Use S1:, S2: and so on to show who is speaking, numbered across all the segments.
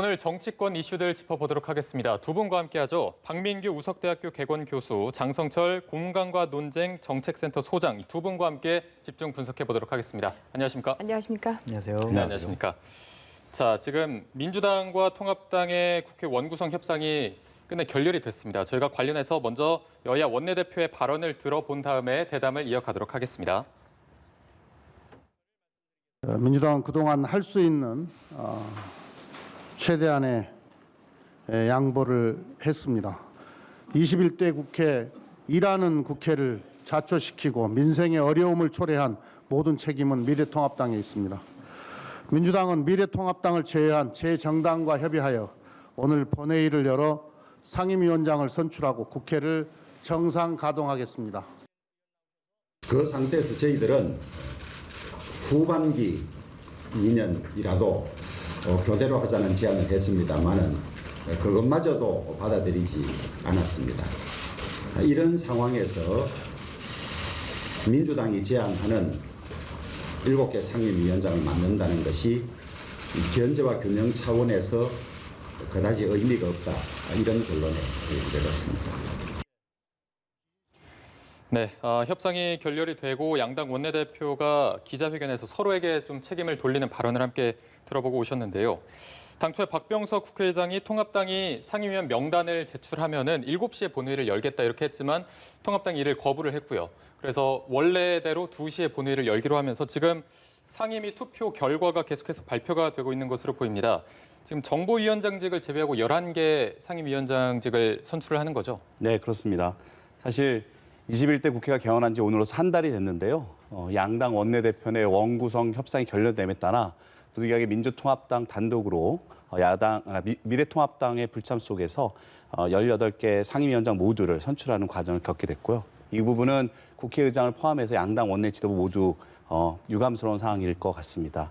S1: 오늘 정치권 이슈들 짚어보도록 하겠습니다. 두 분과 함께하죠. 박민규 우석대학교 개건 교수, 장성철 공간과 논쟁 정책센터 소장, 두 분과 함께 집중 분석해보도록 하겠습니다. 안녕하십니까?
S2: 안녕하십니까?
S3: 안녕하세요.
S1: 네, 안녕하십니까? 자, 지금 민주당과 통합당의 국회 원구성 협상이 끝내 결렬이 됐습니다. 저희가 관련해서 먼저 여야 원내대표의 발언을 들어본 다음에 대담을 이어가도록 하겠습니다.
S4: 민주당은 그동안 할 수 있는 최대한의 양보를 했습니다. 21대 국회, 일하는 국회를 자초시키고 민생의 어려움을 초래한 모든 책임은 미래통합당에 있습니다. 민주당은 미래통합당을 제외한 제 정당과 협의하여 오늘 본회의를 열어 상임위원장을 선출하고 국회를 정상 가동하겠습니다.
S5: 그 상태에서 저희들은 후반기 2년이라도 교대로 하자는 제안을 했습니다만은 그것마저도 받아들이지 않았습니다. 이런 상황에서 민주당이 제안하는 7개 상임위원장을 맡는다는 것이 견제와 균형 차원에서 그다지 의미가 없다, 이런 결론에 이르렀습니다.
S1: 네, 협상이 결렬이 되고 양당 원내대표가 기자회견에서 서로에게 좀 책임을 돌리는 발언을 함께 들어보고 오셨는데요. 당초에 박병석 국회의장이 통합당이 상임위원 명단을 제출하면은 7시에 본회의를 열겠다 이렇게 했지만 통합당이 이를 거부를 했고요. 그래서 원래대로 2시에 본회의를 열기로 하면서 지금 상임위 투표 결과가 계속해서 발표가 되고 있는 것으로 보입니다. 지금 정보위원장직을 제외하고 11개 상임위원장직을 선출을 하는 거죠?
S3: 네, 그렇습니다. 사실 21대 국회가 개원한 지 오늘로서 한 달이 됐는데요. 양당 원내대표 내 원구성 협상이 결렬됨에 따라 부득이하게 민주통합당 단독으로 미래통합당의 불참 속에서 18개 상임위원장 모두를 선출하는 과정을 겪게 됐고요. 이 부분은 국회의장을 포함해서 양당 원내 지도부 모두 유감스러운 상황일 것 같습니다.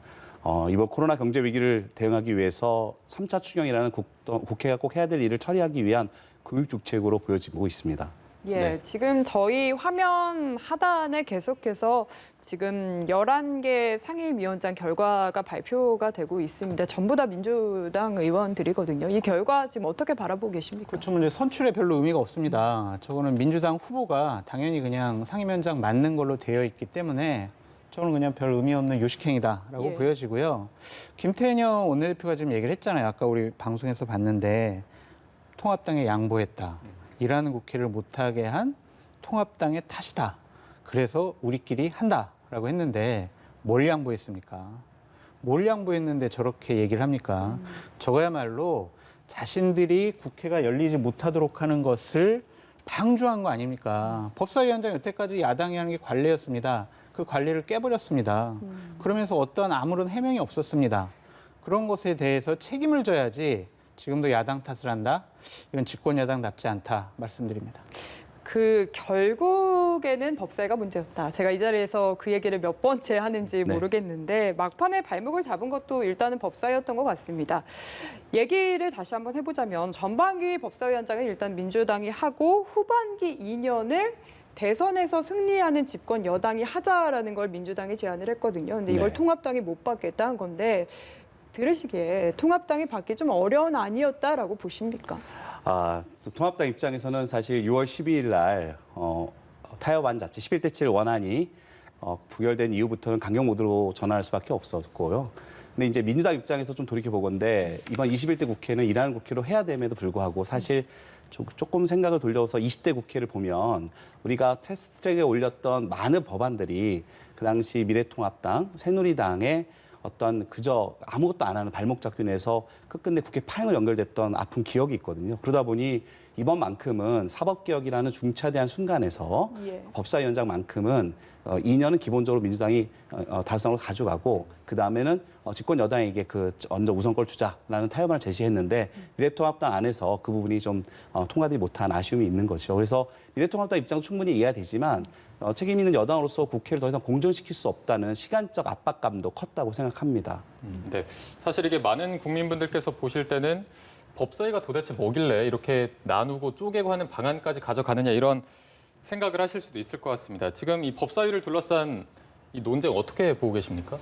S3: 이번 코로나 경제 위기를 대응하기 위해서 3차 추경이라는 국회가 꼭 해야 될 일을 처리하기 위한 교육정책으로 보여지고 있습니다.
S2: 예,
S1: 네.
S2: 지금 저희 화면 하단에 계속해서 지금 11개 상임위원장 결과가 발표가 되고 있습니다. 전부 다 민주당 의원들이거든요. 이 결과 지금 어떻게 바라보고 계십니까?
S6: 그렇죠. 이제 선출에 별로 의미가 없습니다. 저거는 민주당 후보가 당연히 그냥 상임위원장 맞는 걸로 되어 있기 때문에 저는 그냥 별 의미 없는 요식행위다라고
S2: 예.
S6: 보여지고요. 김태년 원내대표가 지금 얘기를 했잖아요. 아까 우리 방송에서 봤는데 통합당에 양보했다. 일하는 국회를 못하게 한 통합당의 탓이다. 그래서 우리끼리 한다라고 했는데 뭘 양보했습니까? 뭘 양보했는데 저렇게 얘기를 합니까? 저거야말로 자신들이 국회가 열리지 못하도록 하는 것을 방조한 거 아닙니까? 법사위원장 여태까지 야당이 하는 게 관례였습니다. 그 관례를 깨버렸습니다. 그러면서 어떤 아무런 해명이 없었습니다. 그런 것에 대해서 책임을 져야지 지금도 야당 탓을 한다? 이건 집권여당답지 않다 말씀드립니다.
S2: 결국에는 법사위가 문제였다. 제가 이 자리에서 그 얘기를 몇 번째 하는지
S3: 네.
S2: 모르겠는데 막판에 발목을 잡은 것도 일단은 법사위였던 것 같습니다. 얘기를 다시 한번 해보자면 전반기 법사위원장은 일단 민주당이 하고 후반기 2년을 대선에서 승리하는 집권 여당이 하자라는 걸 민주당이 제안을 했거든요. 근데 이걸
S3: 네.
S2: 통합당이 못 받겠다 한 건데 들으시기에 통합당이 받기 좀 어려운 안이었다라고 보십니까?
S3: 통합당 입장에서는 사실 6월 12일 날 타협안 자체 11대 7 원안이 부결된 이후부터는 강경 모드로 전환할 수밖에 없었고요. 근데 이제 민주당 입장에서 좀 돌이켜보건데 이번 21대 국회는 일하는 국회로 해야 됨에도 불구하고 사실 조금 생각을 돌려서 20대 국회를 보면 우리가 패스트트랙에 올렸던 많은 법안들이 그 당시 미래통합당, 새누리당의 어떤 그저 아무것도 안 하는 발목 잡기 위해서 끝끝내 국회 파행을 연결됐던 아픈 기억이 있거든요. 그러다 보니 이번만큼은 사법개혁이라는 중차대한 순간에서
S2: 예.
S3: 법사위원장만큼은 2년은 기본적으로 민주당이 달성을 가져가고 그다음에는 집권 여당에게 먼저 우선권을 주자라는 타협안을 제시했는데 미래통합당 안에서 그 부분이 좀 통과되지 못한 아쉬움이 있는 거죠. 그래서 미래통합당 입장은 충분히 이해가 되지만 책임 있는 여당으로서 국회를 더 이상 공정시킬 수 없다는 시간적 압박감도 컸다고 생각합니다.
S1: 네, 사실 이게 많은 국민분들께서 보실 때는 법사위가 도대체 뭐길래 이렇게 나누고 쪼개고 하는 방안까지 가져가느냐 이런 생각을 하실 수도 있을 것 같습니다. 지금 이 법사위를 둘러싼 이 논쟁 어떻게 보고 계십니까?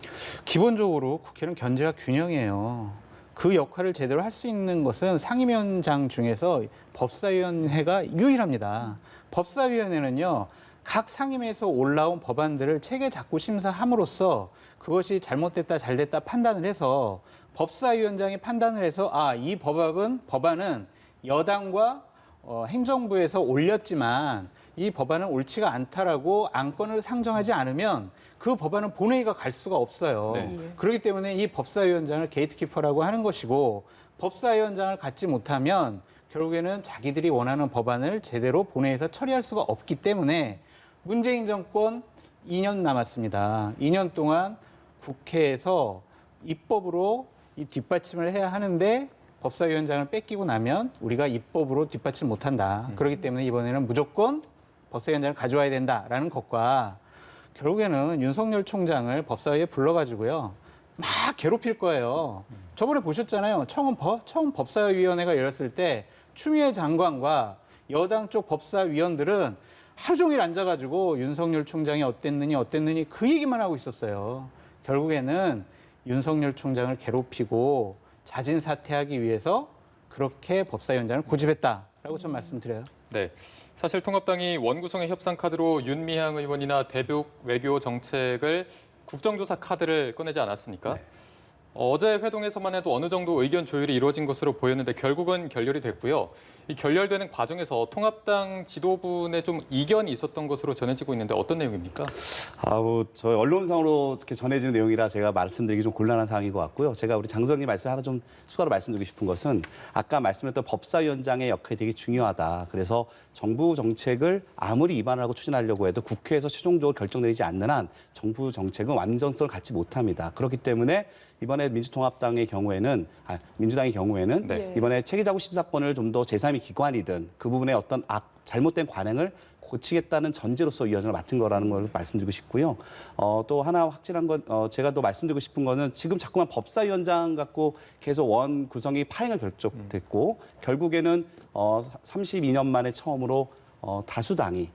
S6: 기본적으로 국회는 견제와 균형이에요. 그 역할을 제대로 할 수 있는 것은 상임위원장 중에서 법사위원회가 유일합니다. 법사위원회는요, 각 상임위에서 올라온 법안들을 체계 작구 심사함으로써 그것이 잘못됐다, 잘됐다 판단을 해서 법사위원장이 판단을 해서 이 법안은 여당과 행정부에서 올렸지만 이 법안은 옳지가 않다라고 안건을 상정하지 않으면 그 법안은 본회의가 갈 수가 없어요.
S1: 네.
S6: 그렇기 때문에 이 법사위원장을 게이트키퍼라고 하는 것이고 법사위원장을 갖지 못하면 결국에는 자기들이 원하는 법안을 제대로 본회의에서 처리할 수가 없기 때문에 문재인 정권 2년 남았습니다. 2년 동안 국회에서 입법으로 이 뒷받침을 해야 하는데 법사위원장을 뺏기고 나면 우리가 입법으로 뒷받침 못한다. 그렇기 때문에 이번에는 무조건 법사위원장을 가져와야 된다라는 것과 결국에는 윤석열 총장을 법사위에 불러가지고요. 막 괴롭힐 거예요. 저번에 보셨잖아요. 처음 법사위원회가 열렸을 때 추미애 장관과 여당 쪽 법사위원들은 하루 종일 앉아가지고 윤석열 총장이 어땠느니 그 얘기만 하고 있었어요. 결국에는 윤석열 총장을 괴롭히고 자진 사퇴하기 위해서 그렇게 법사위원장을 고집했다라고 좀 말씀드려요.
S1: 네, 사실 통합당이 원구성의 협상 카드로 윤미향 의원이나 대북 외교 정책을 국정조사 카드를 꺼내지 않았습니까?
S3: 네.
S1: 어제 회동에서만 해도 어느 정도 의견 조율이 이루어진 것으로 보였는데 결국은 결렬이 됐고요. 이 결렬되는 과정에서 통합당 지도부에 좀 이견이 있었던 것으로 전해지고 있는데 어떤 내용입니까?
S3: 저희 언론상으로 이렇게 전해지는 내용이라 제가 말씀드리기 좀 곤란한 사항인 것 같고요. 제가 우리 장성님 말씀 하나 좀 추가로 말씀드리고 싶은 것은 아까 말씀드렸던 법사위원장의 역할이 되게 중요하다. 그래서 정부 정책을 아무리 입안하고 추진하려고 해도 국회에서 최종적으로 결정내리지 않는 한 정부 정책은 완전성을 갖지 못합니다. 그렇기 때문에 이번에 민주통합당의 경우에는 민주당의 경우에는
S1: 네.
S3: 이번에 체계자구 심사권을 좀 더 제3의 기관이든 그 부분에 어떤 잘못된 관행을 고치겠다는 전제로서 이 여정을 맡은 거라는 걸 말씀드리고 싶고요. 또 하나 확실한 건 제가 또 말씀드리고 싶은 거는 지금 자꾸만 법사위원장 갖고 계속 원 구성이 파행을 결정됐고 결국에는 32년 만에 처음으로 다수당이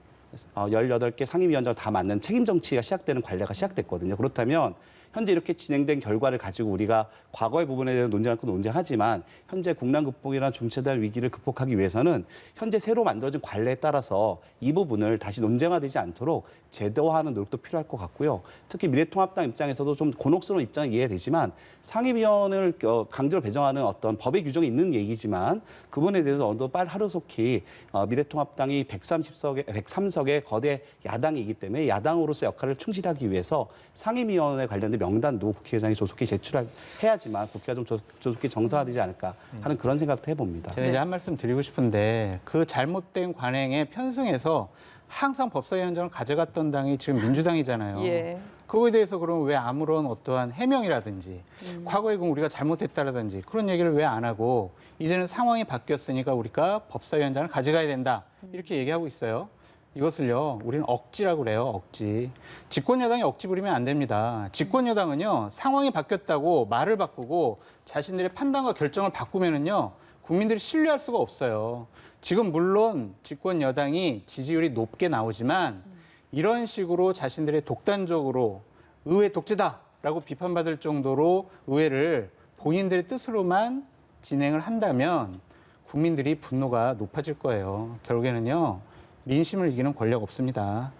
S3: 18개 상임위원장을 다 맡는 책임 정치가 시작되는 관례가 시작됐거든요. 그렇다면 현재 이렇게 진행된 결과를 가지고 우리가 과거의 부분에 대해서 논쟁할 건 논쟁하지만 현재 국난 극복이나 중체대한 위기를 극복하기 위해서는 현재 새로 만들어진 관례에 따라서 이 부분을 다시 논쟁화되지 않도록 제도화하는 노력도 필요할 것 같고요. 특히 미래통합당 입장에서도 좀 곤혹스러운 입장은 이해되지만 상임위원을 강제로 배정하는 어떤 법의 규정이 있는 얘기지만 그 부분에 대해서 어느 빨리 하루속히 미래통합당이 103석의 거대 야당이기 때문에 야당으로서 역할을 충실하기 위해서 상임위원회 관련된 명단도 국회의장이 조속히 제출해야지만 국회가 좀 조속히 정상화되지 않을까 하는 그런 생각도 해봅니다.
S6: 제가 이제 한 말씀 드리고 싶은데 그 잘못된 관행에 편승해서 항상 법사위원장을 가져갔던 당이 지금 민주당이잖아요.
S2: 예.
S6: 그거에 대해서 그러면 왜 아무런 어떠한 해명이라든지 과거에 그럼 우리가 잘못했다라든지 그런 얘기를 왜 안 하고 이제는 상황이 바뀌었으니까 우리가 법사위원장을 가져가야 된다 이렇게 얘기하고 있어요. 이것을요, 우리는 억지라고 그래요, 억지. 집권여당이 억지 부리면 안 됩니다. 집권여당은요, 상황이 바뀌었다고 말을 바꾸고 자신들의 판단과 결정을 바꾸면은요, 국민들이 신뢰할 수가 없어요. 지금 물론 집권여당이 지지율이 높게 나오지만 이런 식으로 자신들의 독단적으로 의회 독재다라고 비판받을 정도로 의회를 본인들의 뜻으로만 진행을 한다면 국민들이 분노가 높아질 거예요. 결국에는요. 민심을 이기는 권력 없습니다.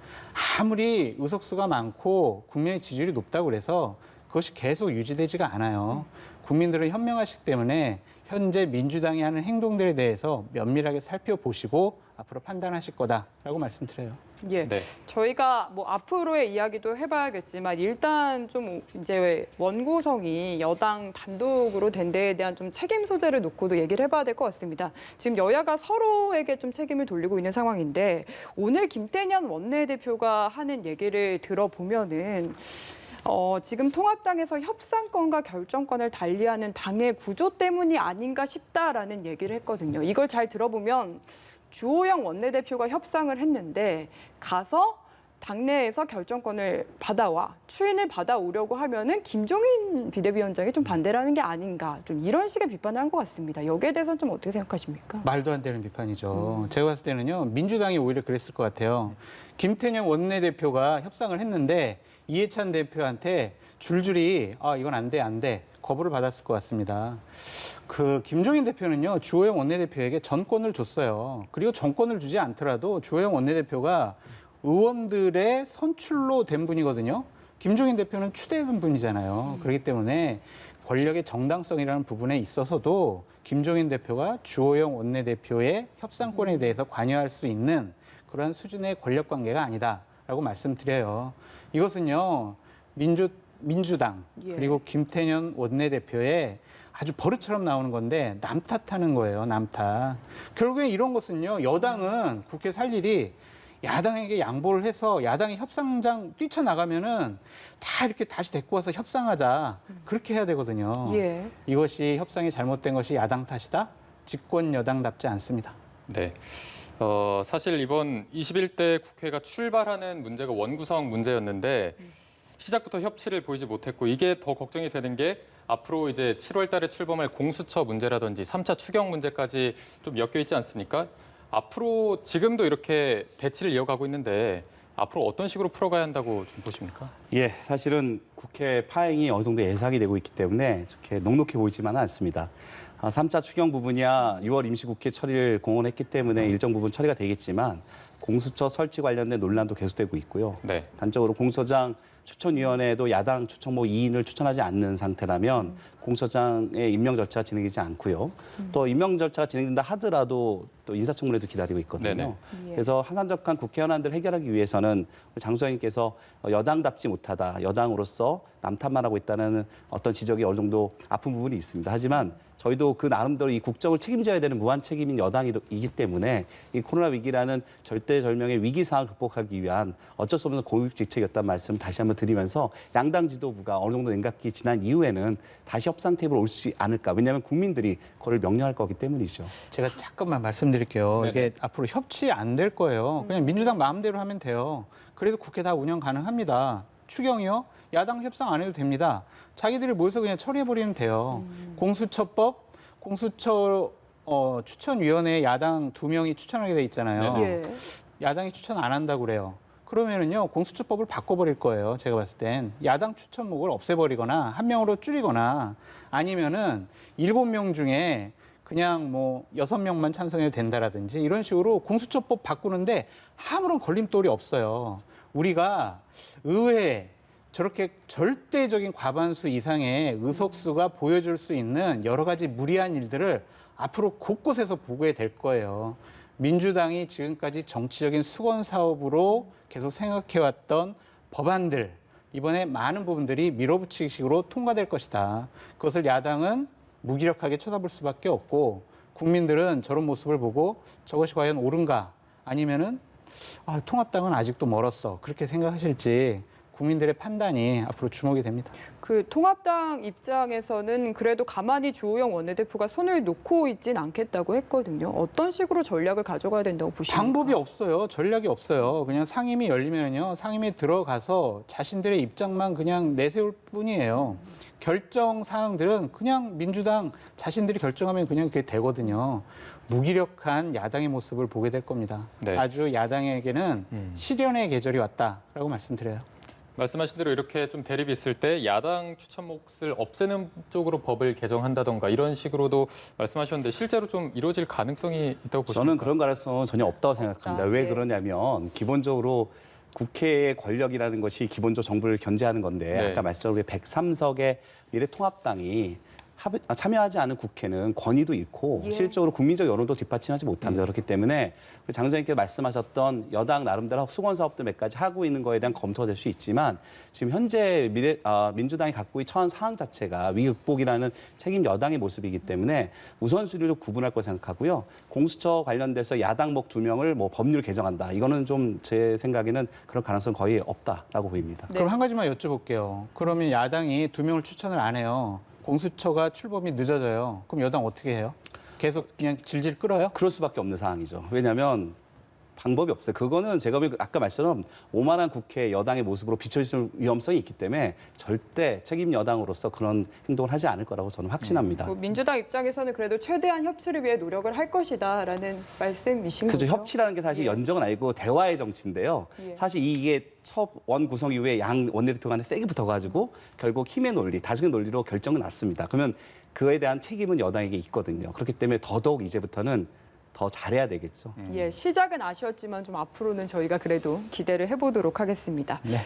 S6: 아무리 의석수가 많고 국민의 지지율이 높다고 그래서 그것이 계속 유지되지가 않아요. 국민들은 현명하시기 때문에 현재 민주당이 하는 행동들에 대해서 면밀하게 살펴보시고 앞으로 판단하실 거다라고 말씀드려요.
S2: 예.
S1: 네.
S2: 저희가 뭐 앞으로의 이야기도 해봐야겠지만 일단 좀 이제 원구성이 여당 단독으로 된 데에 대한 좀 책임 소재를 놓고도 얘기를 해봐야 될 것 같습니다. 지금 여야가 서로에게 좀 책임을 돌리고 있는 상황인데 오늘 김태년 원내대표가 하는 얘기를 들어보면은 지금 통합당에서 협상권과 결정권을 달리하는 당의 구조 때문이 아닌가 싶다라는 얘기를 했거든요. 이걸 잘 들어보면 주호영 원내대표가 협상을 했는데 가서 당내에서 결정권을 받아와 추인을 받아오려고 하면은 김종인 비대위원장이 좀 반대를 하는 게 아닌가 좀 이런 식의 비판을 한 것 같습니다. 여기에 대해서는 좀 어떻게 생각하십니까?
S6: 말도 안 되는 비판이죠. 제가 봤을 때는요. 민주당이 오히려 그랬을 것 같아요. 김태년 원내대표가 협상을 했는데 이해찬 대표한테 줄줄이 이건 안 돼. 거부를 받았을 것 같습니다. 그 김종인 대표는요, 주호영 원내대표에게 전권을 줬어요. 그리고 전권을 주지 않더라도 주호영 원내대표가 의원들의 선출로 된 분이거든요. 김종인 대표는 추대된 분이잖아요. 그렇기 때문에 권력의 정당성이라는 부분에 있어서도 김종인 대표가 주호영 원내대표의 협상권에 대해서 관여할 수 있는 그런 수준의 권력 관계가 아니다라고 말씀드려요. 이것은요, 민주당
S2: 예.
S6: 그리고 김태년 원내대표의 아주 버릇처럼 나오는 건데 남 탓하는 거예요. 남 탓. 결국에 이런 것은요. 여당은 국회 살 일이 야당에게 양보를 해서 야당이 협상장 뛰쳐나가면은 다 이렇게 다시 데리고 와서 협상하자. 그렇게 해야 되거든요.
S2: 예.
S6: 이것이 협상이 잘못된 것이 야당 탓이다? 집권 여당답지 않습니다.
S1: 네. 사실 이번 21대 국회가 출발하는 문제가 원구성 문제였는데 시작부터 협치를 보이지 못했고 이게 더 걱정이 되는 게 앞으로 이제 7월 달에 출범할 공수처 문제라든지 3차 추경 문제까지 좀 엮여 있지 않습니까? 앞으로 지금도 이렇게 대치를 이어가고 있는데 앞으로 어떤 식으로 풀어가야 한다고 좀 보십니까?
S3: 예, 사실은 국회 파행이 어느 정도 예상이 되고 있기 때문에 그렇게 녹록해 보이지만은 않습니다. 3차 추경 부분이야 6월 임시국회 처리를 공언했기 때문에 일정 부분 처리가 되겠지만 공수처 설치 관련된 논란도 계속되고 있고요.
S1: 네.
S3: 단적으로 공수처장 추천위원회에도 야당 추천모 2인을 추천하지 않는 상태라면 공수처장의 임명 절차가 진행되지 않고요. 또 임명 절차가 진행된다 하더라도 또 인사청문회도 기다리고 있거든요.
S1: 네네.
S2: 예.
S3: 그래서 한산적한 국회 현안들을 해결하기 위해서는 장소장님께서 여당답지 못하다, 여당으로서 남탓만 하고 있다는 어떤 지적이 어느 정도 아픈 부분이 있습니다. 하지만 저희도 그 나름대로 이 국정을 책임져야 되는 무한 책임인 여당이기 때문에 이 코로나 위기라는 절대절명의 위기 상황을 극복하기 위한 어쩔 수 없는 고육지책이었다는 말씀 다시 한번 드리면서 양당 지도부가 어느 정도 냉각기 지난 이후에는 다시 협상 테이블 올지 않을까. 왜냐하면 국민들이 그걸 명령할 거기 때문이죠.
S6: 제가 잠깐만 말씀드릴게요.
S1: 네네.
S6: 이게 앞으로 협치 안 될 거예요. 그냥 민주당 마음대로 하면 돼요. 그래도 국회 다 운영 가능합니다. 추경이요? 야당 협상 안 해도 됩니다. 자기들이 모여서 그냥 처리해버리면 돼요. 공수처법, 공수처 추천위원회에 야당 2명이 추천하게 돼 있잖아요.
S2: 예.
S6: 야당이 추천 안 한다고 그래요. 그러면은요, 공수처법을 바꿔버릴 거예요. 제가 봤을 땐. 야당 추천목을 없애버리거나, 1명으로 줄이거나, 아니면은 7명 중에 그냥 뭐 6명만 찬성해도 된다라든지, 이런 식으로 공수처법 바꾸는데 아무런 걸림돌이 없어요. 우리가 의회에 저렇게 절대적인 과반수 이상의 의석수가 보여줄 수 있는 여러 가지 무리한 일들을 앞으로 곳곳에서 보게 될 거예요. 민주당이 지금까지 정치적인 수건 사업으로 계속 생각해왔던 법안들, 이번에 많은 부분들이 밀어붙이기식으로 통과될 것이다. 그것을 야당은 무기력하게 쳐다볼 수밖에 없고 국민들은 저런 모습을 보고 저것이 과연 옳은가 아니면은 통합당은 아직도 멀었어. 그렇게 생각하실지 국민들의 판단이 앞으로 주목이 됩니다.
S2: 그 통합당 입장에서는 그래도 가만히 주호영 원내대표가 손을 놓고 있진 않겠다고 했거든요. 어떤 식으로 전략을 가져가야 된다고 보십니까?
S6: 방법이 없어요. 전략이 없어요. 그냥 상임위 열리면요. 상임위에 들어가서 자신들의 입장만 그냥 내세울 뿐이에요. 결정 사항들은 그냥 민주당 자신들이 결정하면 그냥 그게 되거든요. 무기력한 야당의 모습을 보게 될 겁니다.
S1: 네.
S6: 아주 야당에게는 시련의 계절이 왔다라고 말씀드려요.
S1: 말씀하신 대로 이렇게 좀 대립이 있을 때 야당 추천 몫을 없애는 쪽으로 법을 개정한다던가 이런 식으로도 말씀하셨는데 실제로 좀 이루어질 가능성이 있다고 보십니까?
S3: 저는 그런 가능성은 전혀 없다고 생각합니다. 왜
S2: 네.
S3: 그러냐면 기본적으로 국회의 권력이라는 것이 기본적으로 정부를 견제하는 건데
S1: 네.
S3: 아까 말씀드린 103석의 미래통합당이 참여하지 않은 국회는 권위도 잃고
S2: 예.
S3: 실질적으로 국민적 여론도 뒷받침하지 못합니다. 그렇기 때문에 장 의장님께서 말씀하셨던 여당 나름대로 수건 사업도 몇 가지 하고 있는 거에 대한 검토가 될 수 있지만 지금 현재 민주당이 갖고 있는 처한 상황 자체가 위기 극복이라는 책임 여당의 모습이기 때문에 우선순위를 구분할 거 생각하고요. 공수처 관련돼서 야당 목 2명을 뭐 법률 개정한다. 이거는 좀 제 생각에는 그런 가능성 거의 없다라고 보입니다.
S2: 네.
S6: 그럼 한 가지만 여쭤볼게요. 그러면 야당이 2명을 추천을 안 해요. 공수처가 출범이 늦어져요. 그럼 여당 어떻게 해요? 계속 그냥 질질 끌어요?
S3: 그럴 수밖에 없는 상황이죠. 왜냐하면 방법이 없어요. 그거는 제가 보기엔 아까 말씀처럼 오만한 국회 여당의 모습으로 비춰질 위험성이 있기 때문에 절대 책임 여당으로서 그런 행동을 하지 않을 거라고 저는 확신합니다.
S2: 뭐 민주당 입장에서는 그래도 최대한 협치를 위해 노력을 할 것이다라는 말씀이신
S3: 그죠.
S2: 거죠?
S3: 협치라는 게 사실
S2: 예.
S3: 연정은 아니고 대화의 정치인데요.
S2: 예.
S3: 사실 이게 첫 원 구성 이후에 양 원내대표 간에 세게 붙어가지고 결국 힘의 논리, 다수의 논리로 결정은 났습니다. 그러면 그에 대한 책임은 여당에게 있거든요. 그렇기 때문에 더더욱 이제부터는 더 잘해야 되겠죠.
S2: 예, 시작은 아쉬웠지만 좀 앞으로는 저희가 그래도 기대를 해보도록 하겠습니다.
S6: 네.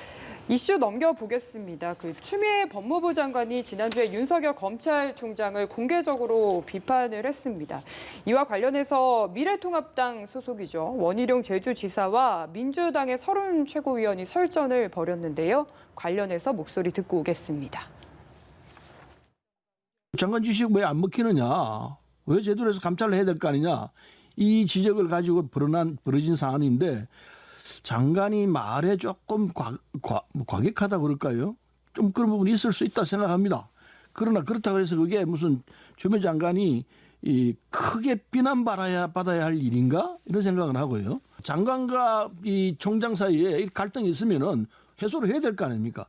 S2: 이슈 넘겨보겠습니다. 추미애 법무부 장관이 지난주에 윤석열 검찰총장을 공개적으로 비판을 했습니다. 이와 관련해서 미래통합당 소속이죠. 원희룡 제주지사와 민주당의 서른 최고위원이 설전을 벌였는데요. 관련해서 목소리 듣고 오겠습니다.
S7: 장관 지시가 왜 안 먹히느냐? 왜 제대로 해서 감찰을 해야 될 거 아니냐? 이 지적을 가지고 벌어진 사안인데 장관이 말에 조금 과격하다 그럴까요? 좀 그런 부분이 있을 수 있다 생각합니다. 그러나 그렇다고 해서 그게 무슨 추미애 장관이 크게 비난받아야 할 일인가? 이런 생각을 하고요. 장관과 이 총장 사이에 이 갈등이 있으면은 해소를 해야 될 거 아닙니까?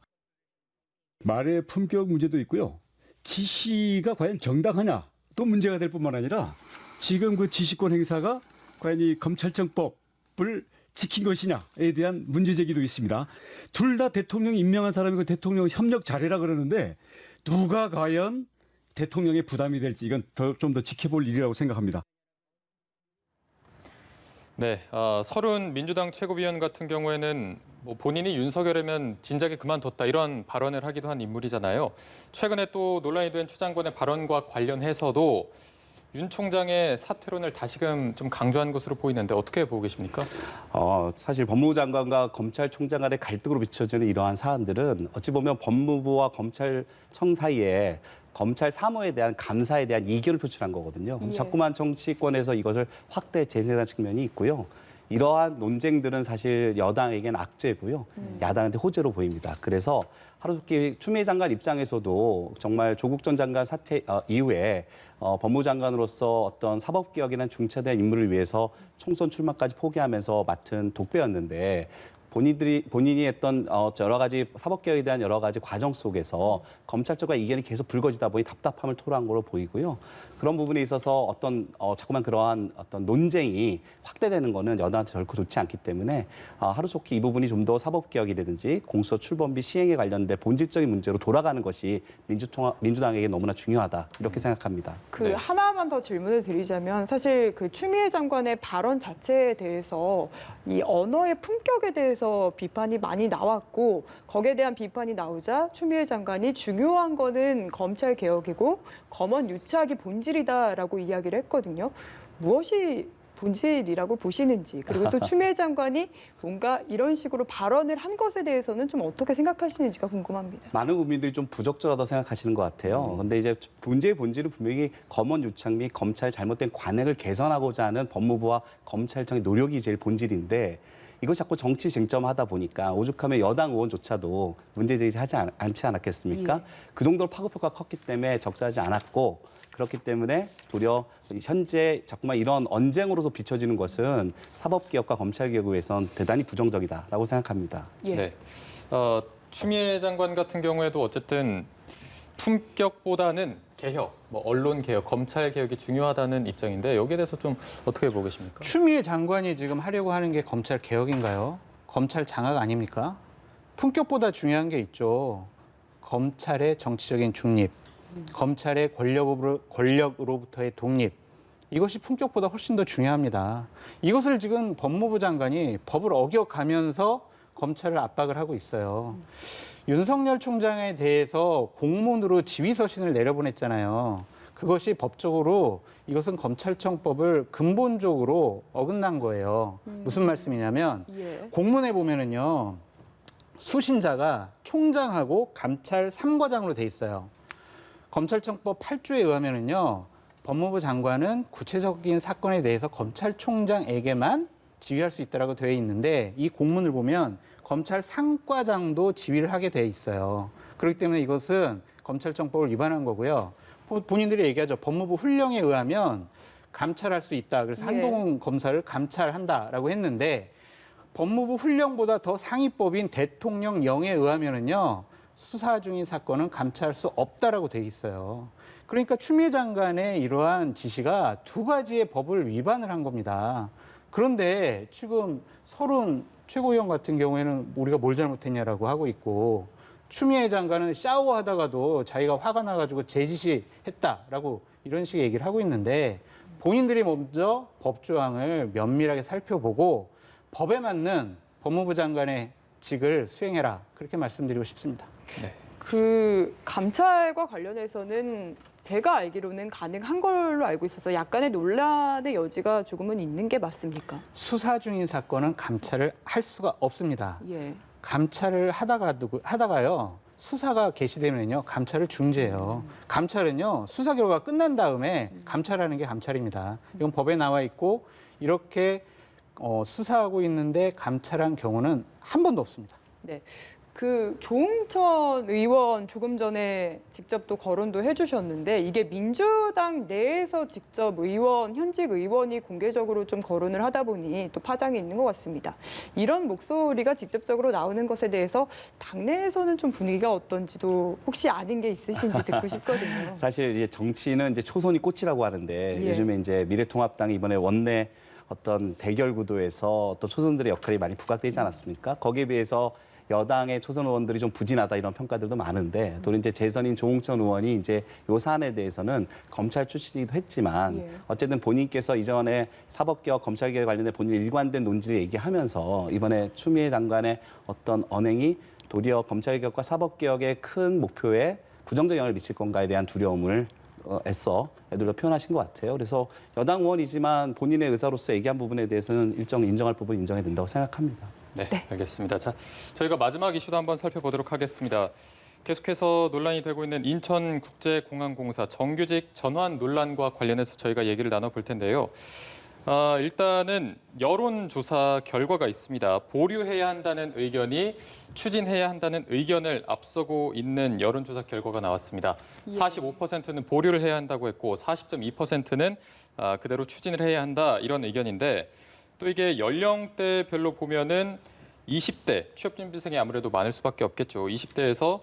S8: 말의 품격 문제도 있고요. 지시가 과연 정당하냐 또 문제가 될 뿐만 아니라 지금 그 지시권 행사가 과연 이 검찰청법을 지킨 것이냐에 대한 문제 제기도 있습니다. 둘 다 대통령 임명한 사람이고 대통령 협력 잘해라 그러는데 누가 과연 대통령의 부담이 될지 이건 좀 더 지켜볼 일이라고 생각합니다.
S1: 네, 서른 민주당 최고위원 같은 경우에는 뭐 본인이 윤석열이면 진작에 그만뒀다 이런 발언을 하기도 한 인물이잖아요. 최근에 또 논란이 된 추 장관의 발언과 관련해서도 윤 총장의 사퇴론을 다시금 좀 강조한 것으로 보이는데 어떻게 보고 계십니까?
S3: 사실 법무부 장관과 검찰총장 간의 갈등으로 비춰지는 이러한 사안들은 어찌 보면 법무부와 검찰청 사이에 검찰 사무에 대한 감사에 대한 이견을 표출한 거거든요. 그래서
S2: 예.
S3: 자꾸만 정치권에서 이것을 확대 재생산 측면이 있고요. 이러한 논쟁들은 사실 여당에게는 악재고요. 야당한테 호재로 보입니다. 그래서 하루속히 추미애 장관 입장에서도 정말 조국 전 장관 사퇴 이후에 법무부 장관으로서 어떤 사법개혁이나 중차대한 임무를 위해서 총선 출마까지 포기하면서 맡은 독배였는데 본인이 했던 여러 가지 사법개혁에 대한 여러 가지 과정 속에서 검찰 쪽과 이견이 계속 불거지다 보니 답답함을 토로한 걸로 보이고요. 그런 부분에 있어서 자꾸만 그러한 어떤 논쟁이 확대되는 거는 여당한테 결코 좋지 않기 때문에 하루속히 이 부분이 좀 더 사법개혁이라든지 공수처 출범비 시행에 관련된 본질적인 문제로 돌아가는 것이 민주당에게 너무나 중요하다 이렇게 생각합니다.
S1: 네.
S2: 하나만 더 질문을 드리자면 사실 추미애 장관의 발언 자체에 대해서 이 언어의 품격에 대해서 비판이 많이 나왔고 거기에 대한 비판이 나오자 추미애 장관이 중요한 거는 검찰 개혁이고 검언 유착이 본질이다라고 이야기를 했거든요. 무엇이 본질이라고 보시는지 그리고 또 추미애 장관이 뭔가 이런 식으로 발언을 한 것에 대해서는 좀 어떻게 생각하시는지가 궁금합니다.
S3: 많은 국민들이 좀 부적절하다고 생각하시는 것 같아요. 그런데 이제 문제의 본질은 분명히 검언 유착 및 검찰의 잘못된 관행을 개선하고자 하는 법무부와 검찰청의 노력이 제일 본질인데 이거 자꾸 정치 쟁점하다 보니까 오죽하면 여당 의원조차도 문제 제기하지 않지 않았겠습니까?
S2: 예.
S3: 그 정도로 파급효과가 컸기 때문에 적절하지 않았고 그렇기 때문에 도리어 현재 자꾸만 이런 언쟁으로서 비춰지는 것은 사법개혁과 검찰개혁에 위해서는 대단히 부정적이다라고 생각합니다.
S2: 예.
S1: 네, 추미애 장관 같은 경우에도 어쨌든 품격보다는 개혁, 언론 개혁, 검찰 개혁이 중요하다는 입장인데 여기에 대해서 좀 어떻게 보고 계십니까?
S6: 추미애 장관이 지금 하려고 하는 게 검찰 개혁인가요? 검찰 장악 아닙니까? 품격보다 중요한 게 있죠. 검찰의 정치적인 중립, 검찰의 권력으로부터의 독립. 이것이 품격보다 훨씬 더 중요합니다. 이것을 지금 법무부 장관이 법을 어겨가면서 검찰을 압박을 하고 있어요. 윤석열 총장에 대해서 공문으로 지휘서신을 내려보냈잖아요. 그것이 법적으로 이것은 검찰청법을 근본적으로 어긋난 거예요. 무슨 말씀이냐면
S2: 예.
S6: 공문에 보면은요. 수신자가 총장하고 감찰 3과장으로 돼 있어요. 검찰청법 8조에 의하면은요. 법무부 장관은 구체적인 사건에 대해서 검찰총장에게만 지휘할 수 있다라고 되어 있는데 이 공문을 보면 검찰 상과장도 지휘를 하게 돼 있어요. 그렇기 때문에 이것은 검찰청법을 위반한 거고요. 본인들이 얘기하죠. 법무부 훈령에 의하면 감찰할 수 있다. 그래서
S2: 예.
S6: 한동훈 검사를 감찰한다라고 했는데 법무부 훈령보다 더 상위법인 대통령령에 의하면은요. 수사 중인 사건은 감찰할 수 없다라고 돼 있어요. 그러니까 추미애 장관의 이러한 지시가 두 가지의 법을 위반을 한 겁니다. 그런데 지금 서른 최고위원 같은 경우에는 우리가 뭘 잘못했냐라고 하고 있고 추미애 장관은 샤워하다가도 자기가 화가 나가지고 제지시했다라고 이런 식의 얘기를 하고 있는데 본인들이 먼저 법조항을 면밀하게 살펴보고 법에 맞는 법무부 장관의 직을 수행해라. 그렇게 말씀드리고 싶습니다.
S1: 네.
S2: 그 감찰과 관련해서는 제가 알기로는 가능한 걸로 알고 있어서 약간의 논란의 여지가 조금은 있는 게 맞습니까?
S6: 수사 중인 사건은 감찰을 할 수가 없습니다.
S2: 예.
S6: 감찰을 하다가요. 수사가 개시되면요. 감찰을 중지해요. 감찰은요. 수사 결과가 끝난 다음에 감찰하는 게 감찰입니다. 이건 법에 나와 있고 이렇게 수사하고 있는데 감찰한 경우는 한 번도 없습니다.
S2: 네. 그 조응천 의원 조금 전에 직접 또 거론도 해주셨는데 이게 민주당 내에서 직접 현직 의원이 공개적으로 좀 거론을 하다 보니 또 파장이 있는 것 같습니다. 이런 목소리가 직접적으로 나오는 것에 대해서 당내에서는 좀 분위기가 어떤지도 혹시 아는 게 있으신지 듣고 싶거든요.
S3: 사실 이제 정치는 이제 초선이 꽃이라고 하는데
S2: 예.
S3: 요즘에 이제 미래통합당이 이번에 원내 어떤 대결 구도에서 어떤 초선들의 역할이 많이 부각되지 않았습니까? 거기에 비해서 여당의 초선 의원들이 좀 부진하다 이런 평가들도 많은데 또 이제 재선인 조응천 의원이 이제 요 사안에 대해서는 검찰 출신이기도 했지만
S2: 예.
S3: 어쨌든 본인께서 이전에 사법개혁, 검찰개혁 관련된 본인의 일관된 논지를 얘기하면서 이번에 추미애 장관의 어떤 언행이 도리어 검찰개혁과 사법개혁의 큰 목표에 부정적 영향을 미칠 건가에 대한 두려움을 애써 애들로 표현하신 것 같아요. 그래서 여당 의원이지만 본인의 의사로서 얘기한 부분에 대해서는 일정 인정할 부분 인정해야 된다고 생각합니다.
S1: 네, 알겠습니다. 자, 저희가 마지막 이슈도 한번 살펴보도록 하겠습니다. 계속해서 논란이 되고 있는 인천국제공항공사 정규직 전환 논란과 관련해서 저희가 얘기를 나눠볼 텐데요. 일단은 여론조사 결과가 있습니다. 보류해야 한다는 의견이 추진해야 한다는 의견을 앞서고 있는 여론조사 결과가 나왔습니다.
S2: 예.
S1: 45%는 보류를 해야 한다고 했고 40.2%는 그대로 추진을 해야 한다 이런 의견인데 또 이게 연령대별로 보면은 20대 취업준비생이 아무래도 많을 수밖에 없겠죠. 20대에서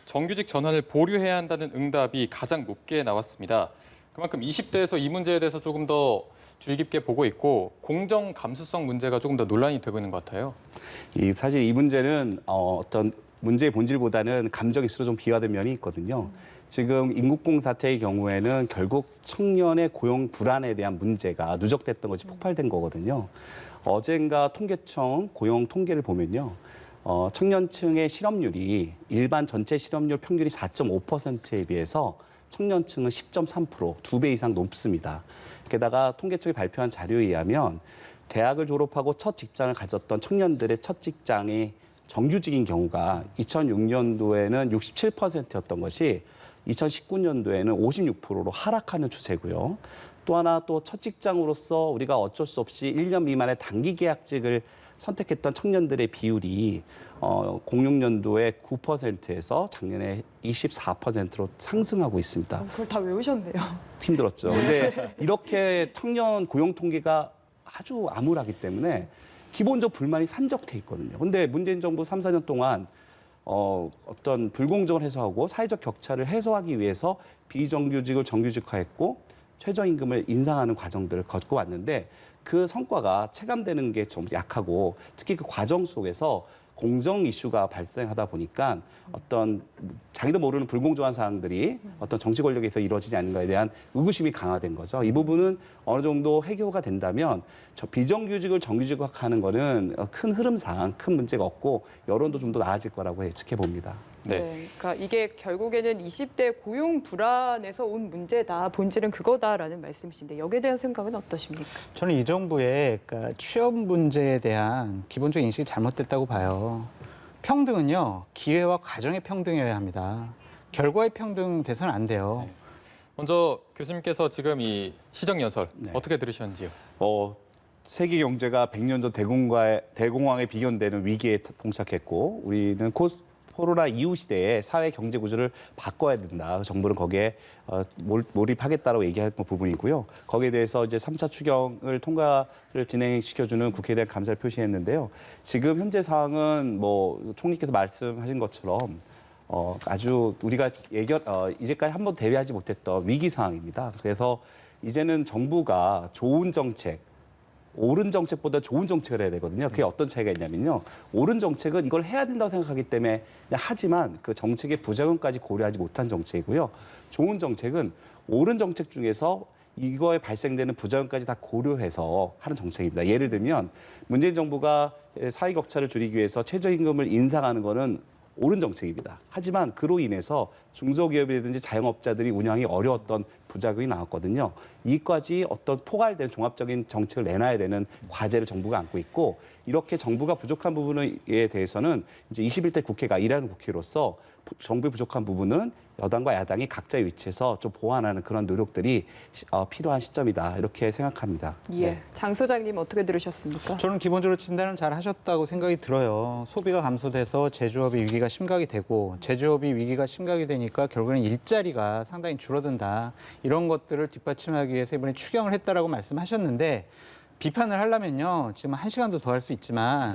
S1: 정규직 전환을 보류해야 한다는 응답이 가장 높게 나왔습니다. 그만큼 20대에서 이 문제에 대해서 조금 더 주의 깊게 보고 있고 공정 감수성 문제가 조금 더 논란이 되고 있는 것 같아요.
S3: 사실 이 문제는 어떤 문제의 본질보다는 감정 이슈로 좀 비화된 면이 있거든요. 지금 인국공 사태의 경우에는 결국 청년의 고용 불안에 대한 문제가 누적됐던 것이 폭발된 거거든요. 어젠가 통계청 고용 통계를 보면요. 청년층의 실업률이 일반 전체 실업률 평균이 4.5%에 비해서 청년층은 10.3%, 2배 이상 높습니다. 게다가 통계청이 발표한 자료에 의하면 대학을 졸업하고 첫 직장을 가졌던 청년들의 첫 직장이 정규직인 경우가 2006년도에는 67%였던 것이 2019년도에는 56%로 하락하는 추세고요. 또 하나 또 첫 직장으로서 우리가 어쩔 수 없이 1년 미만의 단기 계약직을 선택했던 청년들의 비율이 06년도에 9%에서 작년에 24%로 상승하고 있습니다.
S2: 그걸 다 외우셨네요.
S3: 힘들었죠. 근데 이렇게 청년 고용 통계가 아주 암울하기 때문에 기본적 불만이 산적해 있거든요. 근데 문재인 정부 3, 4년 동안 어떤 불공정을 해소하고 사회적 격차를 해소하기 위해서 비정규직을 정규직화했고 최저임금을 인상하는 과정들을 거쳐 왔는데 그 성과가 체감되는 게 좀 약하고 특히 그 과정 속에서 공정 이슈가 발생하다 보니까 어떤 자기도 모르는 불공정한 사항들이 어떤 정치 권력에서 이루어지지 않는가에 대한 의구심이 강화된 거죠. 이 부분은 어느 정도 해결가 된다면 저 비정규직을 정규직화하는 거는 큰 흐름상 큰 문제가 없고 여론도 좀 더 나아질 거라고 예측해 봅니다.
S1: 네.
S2: 그러니까 이게 결국에는 20대 고용 불안에서 온 문제다. 본질은 그거다라는 말씀이신데 여기에 대한 생각은 어떠십니까?
S6: 저는 이 정부의 그러니까 취업 문제에 대한 기본적인 인식이 잘못됐다고 봐요. 평등은요, 기회와 과정의 평등이어야 합니다. 결과의 평등 돼서는 안 돼요.
S1: 먼저 교수님께서 지금 이 시정연설
S3: 네.
S1: 어떻게 들으셨는지요?
S3: 세계 경제가 100년 전 대공황에 비견되는 위기에 봉착했고 우리는 코로나 이후 시대에 사회 경제 구조를 바꿔야 된다. 정부는 거기에 몰입하겠다라고 얘기한 부분이고요. 거기에 대해서 이제 3차 추경을 통과를 진행시켜주는 국회에 대한 감사를 표시했는데요. 지금 현재 상황은 뭐 총리께서 말씀하신 것처럼 아주 우리가 이제까지 한번 대비하지 못했던 위기 상황입니다. 그래서 이제는 정부가 좋은 정책, 옳은 정책보다 좋은 정책을 해야 되거든요. 그게 어떤 차이가 있냐면요. 옳은 정책은 이걸 해야 된다고 생각하기 때문에 그냥 하지만 그 정책의 부작용까지 고려하지 못한 정책이고요. 좋은 정책은 옳은 정책 중에서 이거에 발생되는 부작용까지 다 고려해서 하는 정책입니다. 예를 들면 문재인 정부가 사회 격차를 줄이기 위해서 최저임금을 인상하는 거는 옳은 정책입니다. 하지만 그로 인해서 중소기업이라든지 자영업자들이 운영이 어려웠던 부작용이 나왔거든요. 이까지 어떤 포괄된 종합적인 정책을 내놔야 되는 과제를 정부가 안고 있고 이렇게 정부가 부족한 부분에 대해서는 이제 21대 국회가 일하는 국회로서 정부의 부족한 부분은 여당과 야당이 각자의 위치에서 좀 보완하는 그런 노력들이 필요한 시점이다 이렇게 생각합니다.
S2: 예, 장 소장님 어떻게 들으셨습니까?
S6: 저는 기본적으로 진단을 잘 하셨다고 생각이 들어요. 소비가 감소돼서 제조업의 위기가 심각이 되고 제조업이 위기가 심각이 되니까 결국에는 일자리가 상당히 줄어든다. 이런 것들을 뒷받침하기 위해서 이번에 추경을 했다라고 말씀하셨는데 비판을 하려면요. 지금 1시간도 더 할 수 있지만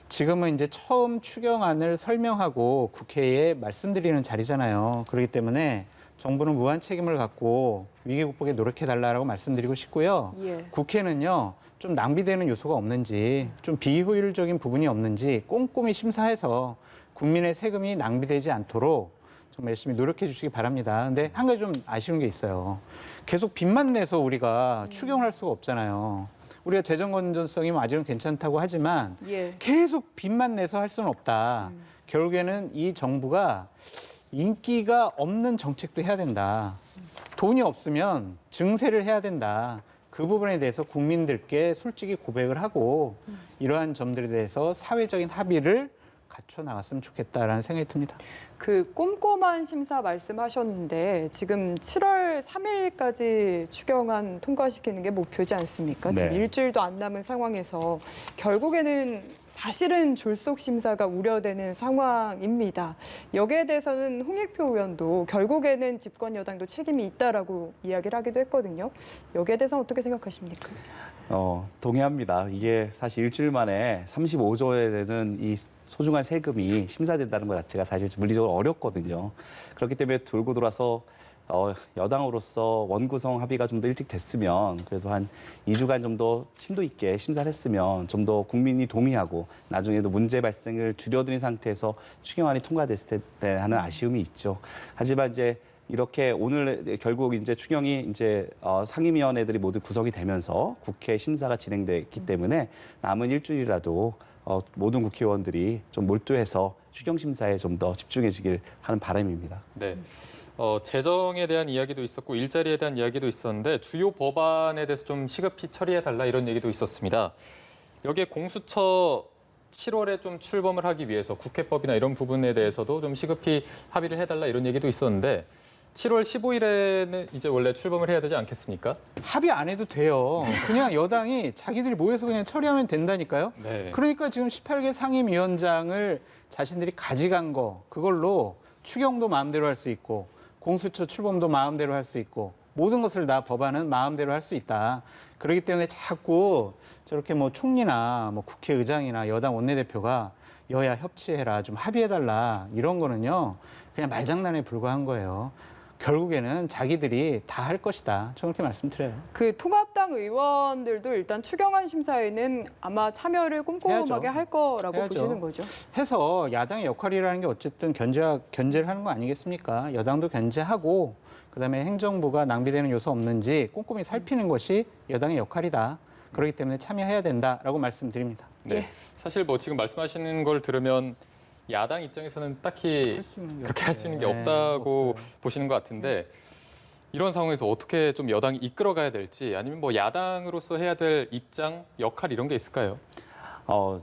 S6: 지금은 이제 처음 추경안을 설명하고 국회에 말씀드리는 자리잖아요. 그렇기 때문에 정부는 무한 책임을 갖고 위기 극복에 노력해달라고 말씀드리고 싶고요.
S2: 예.
S6: 국회는요. 좀 낭비되는 요소가 없는지 좀 비효율적인 부분이 없는지 꼼꼼히 심사해서 국민의 세금이 낭비되지 않도록 좀 열심히 노력해 주시기 바랍니다. 근데 한 가지 좀 아쉬운 게 있어요. 계속 빚만 내서 우리가 추경을 할 수가 없잖아요. 우리가 재정 건전성이 아직은 괜찮다고 하지만
S2: 예.
S6: 계속 빚만 내서 할 수는 없다. 결국에는 이 정부가 인기가 없는 정책도 해야 된다. 돈이 없으면 증세를 해야 된다. 그 부분에 대해서 국민들께 솔직히 고백을 하고 이러한 점들에 대해서 사회적인 합의를 갖춰 나갔으면 좋겠다라는 생각이 듭니다.
S2: 그 꼼꼼한 심사 말씀하셨는데 지금 7월 3일까지 추경안 통과시키는 게 목표지 않습니까? 지금
S3: 네.
S2: 일주일도 안 남은 상황에서 결국에는 사실은 졸속 심사가 우려되는 상황입니다. 여기에 대해서는 홍익표 의원도 결국에는 집권 여당도 책임이 있다라고 이야기를 하기도 했거든요. 여기에 대해서는 어떻게 생각하십니까?
S3: 동의합니다. 이게 사실 일주일 만에 35조에 되는 이 소중한 세금이 심사된다는 것 자체가 사실 물리적으로 어렵거든요. 그렇기 때문에 돌고 돌아서 여당으로서 원구성 합의가 좀 더 일찍 됐으면 그래도 한 2주간 좀 더 심도 있게 심사를 했으면 좀 더 국민이 동의하고 나중에도 문제 발생을 줄여드린 상태에서 추경안이 통과됐을 때 하는 아쉬움이 있죠. 하지만 이제 이렇게 오늘 결국 이제 추경이 이제 상임위원회들이 모두 구성이 되면서 국회 심사가 진행됐기 때문에 남은 일주일이라도 모든 국회의원들이 좀 몰두해서 추경 심사에 좀 더 집중해주길 하는 바람입니다.
S1: 네. 재정에 대한 이야기도 있었고 일자리에 대한 이야기도 있었는데 주요 법안에 대해서 좀 시급히 처리해달라 이런 얘기도 있었습니다. 여기에 공수처 7월에 좀 출범을 하기 위해서 국회법이나 이런 부분에 대해서도 좀 시급히 합의를 해달라 이런 얘기도 있었는데 7월 15일에는 이제 원래 출범을 해야 되지 않겠습니까?
S6: 합의 안 해도 돼요. 그냥 여당이 자기들이 모여서 그냥 처리하면 된다니까요.
S1: 네.
S6: 그러니까 지금 18개 상임위원장을 자신들이 가져간 거 그걸로 추경도 마음대로 할 수 있고 공수처 출범도 마음대로 할 수 있고 모든 것을 다 법안은 마음대로 할 수 있다. 그렇기 때문에 자꾸 저렇게 뭐 총리나 뭐 국회의장이나 여당 원내대표가 여야 협치해라 좀 합의해달라 이런 거는요 그냥 말장난에 불과한 거예요. 결국에는 자기들이 다 할 것이다. 저는 그렇게 말씀드려요.
S2: 그 통합당 의원들도 일단 추경안 심사에는 아마 참여를 꼼꼼하게
S6: 해야죠.
S2: 할 거라고
S6: 해야죠.
S2: 보시는 거죠.
S6: 해서 야당의 역할이라는 게 어쨌든 견제를 하는 거 아니겠습니까? 여당도 견제하고 그다음에 행정부가 낭비되는 요소 없는지 꼼꼼히 살피는 것이 여당의 역할이다. 그렇기 때문에 참여해야 된다라고 말씀드립니다.
S1: 네.
S2: 예.
S1: 사실 뭐 지금 말씀하시는 걸 들으면 야당 입장에서는 딱히 그렇게 할 수 있는 게
S6: 네,
S1: 없다고
S6: 없어요.
S1: 보시는 것 같은데 이런 상황에서 어떻게 좀 여당이 이끌어가야 될지 아니면 뭐 야당으로서 해야 될 입장, 역할 이런 게 있을까요?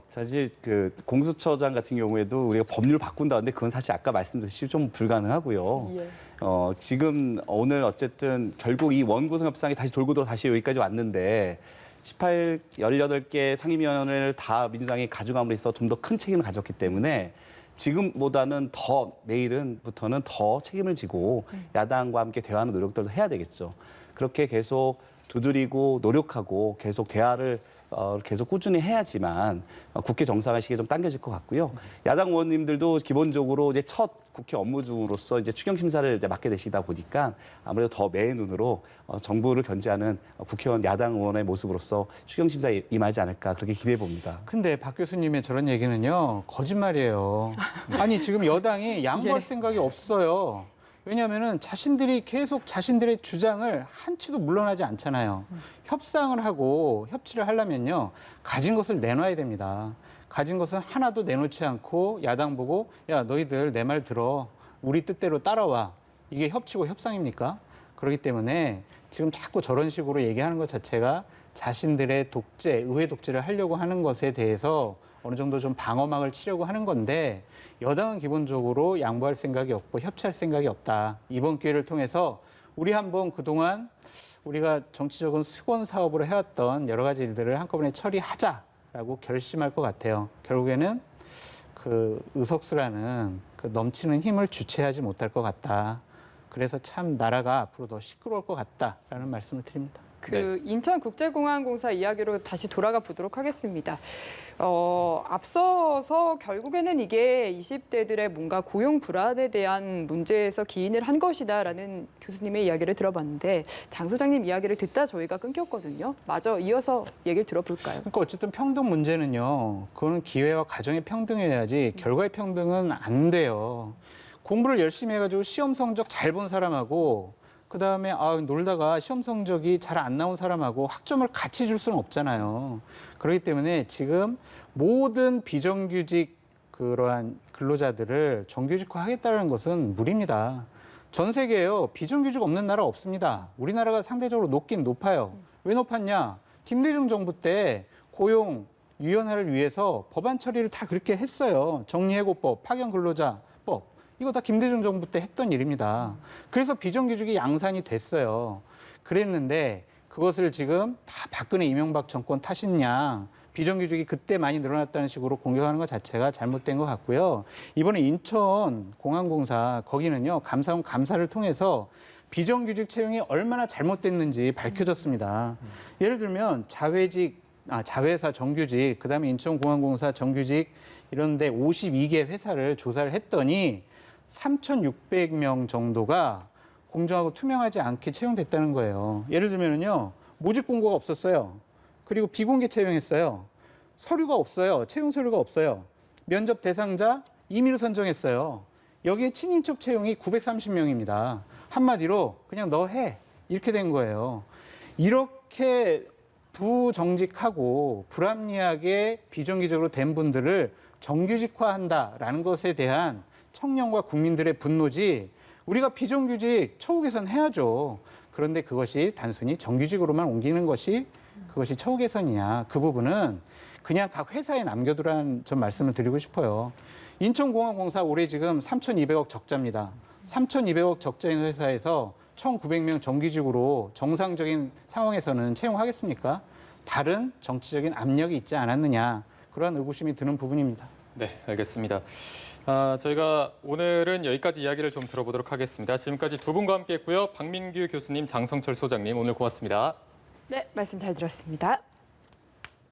S3: 사실 그 공수처장 같은 경우에도 우리가 법률을 바꾼다는데 그건 사실 아까 말씀드렸듯이 좀 불가능하고요.
S2: 예.
S3: 지금 오늘 어쨌든 결국 이 원구성 협상이 다시 돌고 돌아 다시 여기까지 왔는데 18개 상임위원회를 다 민주당이 가져감으로 해서 좀 더 큰 책임을 가졌기 때문에 지금보다는 더 내일부터는 더 책임을 지고 야당과 함께 대화하는 노력들도 해야 되겠죠. 그렇게 계속 두드리고 노력하고 계속 대화를 계속 꾸준히 해야지만 국회 정상화 시기에 좀 당겨질 것 같고요. 야당 의원님들도 기본적으로 이제 첫 국회 업무 중으로서 이제 추경 심사를 이제 맡게 되시다 보니까 아무래도 더 매의 눈으로 정부를 견제하는 국회의원 야당 의원의 모습으로서 추경 심사에 임하지 않을까 그렇게 기대해 봅니다.
S6: 근데 박 교수님의 저런 얘기는요, 거짓말이에요. 아니, 지금 여당이 양보할 생각이 없어요. 왜냐하면은 자신들이 계속 자신들의 주장을 한치도 물러나지 않잖아요. 협상을 하고 협치를 하려면요, 가진 것을 내놔야 됩니다. 가진 것은 하나도 내놓지 않고 야당 보고 야, 너희들 내 말 들어. 우리 뜻대로 따라와. 이게 협치고 협상입니까? 그렇기 때문에 지금 자꾸 저런 식으로 얘기하는 것 자체가 자신들의 독재, 의회 독재를 하려고 하는 것에 대해서 어느 정도 좀 방어막을 치려고 하는 건데, 여당은 기본적으로 양보할 생각이 없고 협치할 생각이 없다. 이번 기회를 통해서 우리 한번 그동안 우리가 정치적인 수건 사업으로 해왔던 여러 가지 일들을 한꺼번에 처리하자라고 결심할 것 같아요. 결국에는 그 의석수라는 그 넘치는 힘을 주체하지 못할 것 같다. 그래서 참 나라가 앞으로 더 시끄러울 것 같다라는 말씀을 드립니다.
S2: 인천국제공항공사 이야기로 다시 돌아가 보도록 하겠습니다. 앞서서 결국에는 이게 20대들의 뭔가 고용 불안에 대한 문제에서 기인을 한 것이다라는 교수님의 이야기를 들어봤는데, 장 소장님 이야기를 듣다 저희가 끊겼거든요. 마저 이어서 얘기를 들어볼까요?
S6: 그러니까 어쨌든 평등 문제는요, 그거는 기회와 가정의 평등해야지 결과의 평등은 안 돼요. 공부를 열심히 해가지고 시험 성적 잘 본 사람하고 그다음에 놀다가 시험 성적이 잘 안 나온 사람하고 학점을 같이 줄 수는 없잖아요. 그렇기 때문에 지금 모든 비정규직 그러한 근로자들을 정규직화하겠다는 것은 무리입니다. 전 세계에요, 비정규직 없는 나라 없습니다. 우리나라가 상대적으로 높긴 높아요. 왜 높았냐? 김대중 정부 때 고용 유연화를 위해서 법안 처리를 다 그렇게 했어요. 정리해고법, 파견근로자법. 이거 다 김대중 정부 때 했던 일입니다. 그래서 비정규직이 양산이 됐어요. 그랬는데 그것을 지금 다 박근혜 이명박 정권 탓이냐, 비정규직이 그때 많이 늘어났다는 식으로 공격하는 것 자체가 잘못된 것 같고요. 이번에 인천공항공사 거기는요, 감사원 감사를 통해서 비정규직 채용이 얼마나 잘못됐는지 밝혀졌습니다. 예를 들면 자회사 정규직, 그다음에 인천공항공사 정규직 이런 데 52개 회사를 조사를 했더니 3,600명 정도가 공정하고 투명하지 않게 채용됐다는 거예요. 예를 들면요, 모집 공고가 없었어요. 그리고 비공개 채용했어요. 서류가 없어요. 채용 서류가 없어요. 면접 대상자 임의로 선정했어요. 여기에 친인척 채용이 930명입니다. 한마디로 그냥 너 해. 이렇게 된 거예요. 이렇게 부정직하고 불합리하게 비정규직으로 된 분들을 정규직화한다라는 것에 대한 청년과 국민들의 분노지, 우리가 비정규직 처우 개선해야죠. 그런데 그것이 단순히 정규직으로만 옮기는 것이 그것이 처우 개선이냐, 그 부분은 그냥 각 회사에 남겨두라는 전 말씀을 드리고 싶어요. 인천공항공사 올해 지금 3,200억 적자입니다. 3,200억 적자인 회사에서 1,900명 정규직으로 정상적인 상황에서는 채용하겠습니까? 다른 정치적인 압력이 있지 않았느냐, 그러한 의구심이 드는 부분입니다.
S1: 네, 알겠습니다. 저희가 오늘은 여기까지 이야기를 좀 들어보도록 하겠습니다. 지금까지 두 분과 함께했고요. 박민규 교수님, 장성철 소장님, 오늘 고맙습니다.
S2: 네, 말씀 잘 들었습니다.